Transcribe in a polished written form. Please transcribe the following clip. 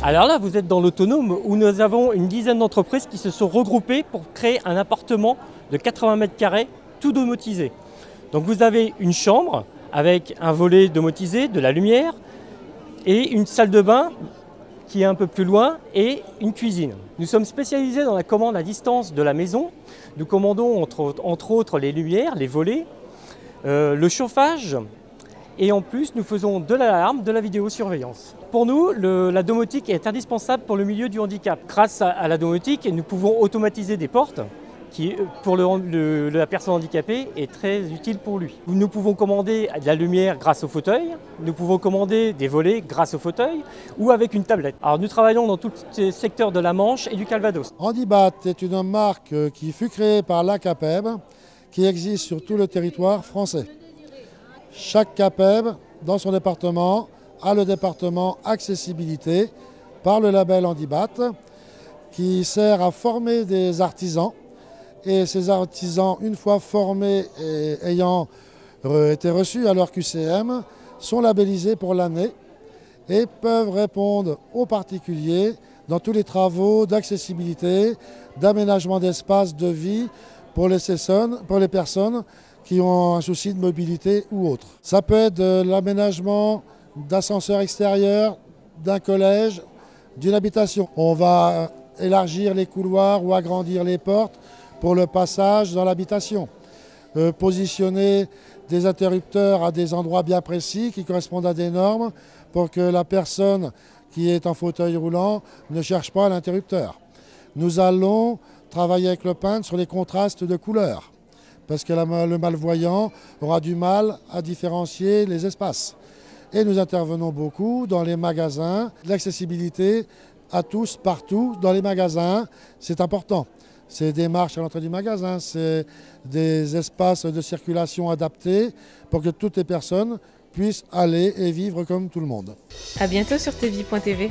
Alors là, vous êtes dans l'autonome où nous avons une dizaine d'entreprises qui se sont regroupées pour créer un appartement de 80 mètres carrés tout domotisé. Donc vous avez une chambre avec un volet domotisé, de la lumière et une salle de bain qui est un peu plus loin et une cuisine. Nous sommes spécialisés dans la commande à distance de la maison. Nous commandons entre autres les lumières, les volets, le chauffage. Et en plus, nous faisons de l'alarme, de la vidéosurveillance. Pour nous, la domotique est indispensable pour le milieu du handicap. Grâce à la domotique, nous pouvons automatiser des portes qui, pour la personne handicapée, est très utile pour lui. Nous pouvons commander de la lumière grâce au fauteuil, nous pouvons commander des volets grâce au fauteuil ou avec une tablette. Alors nous travaillons dans tous les secteurs de la Manche et du Calvados. Handibat est une marque qui fut créée par l'ACAPEB, qui existe sur tout le territoire français. Chaque CAPEB, dans son département, a le département accessibilité par le label Handibat, qui sert à former des artisans. Et ces artisans, une fois formés et ayant été reçus à leur QCM, sont labellisés pour l'année et peuvent répondre aux particuliers dans tous les travaux d'accessibilité, d'aménagement d'espace, de vie pour les personnes qui ont un souci de mobilité ou autre. Ça peut être de l'aménagement d'ascenseurs extérieurs, d'un collège, d'une habitation. On va élargir les couloirs ou agrandir les portes pour le passage dans l'habitation. Positionner des interrupteurs à des endroits bien précis qui correspondent à des normes pour que la personne qui est en fauteuil roulant ne cherche pas l'interrupteur. Nous allons travailler avec le peintre sur les contrastes de couleurs, parce que le malvoyant aura du mal à différencier les espaces. Et nous intervenons beaucoup dans les magasins. L'accessibilité à tous, partout, dans les magasins, c'est important. C'est des marches à l'entrée du magasin, c'est des espaces de circulation adaptés pour que toutes les personnes puissent aller et vivre comme tout le monde. À bientôt sur tvie.tv.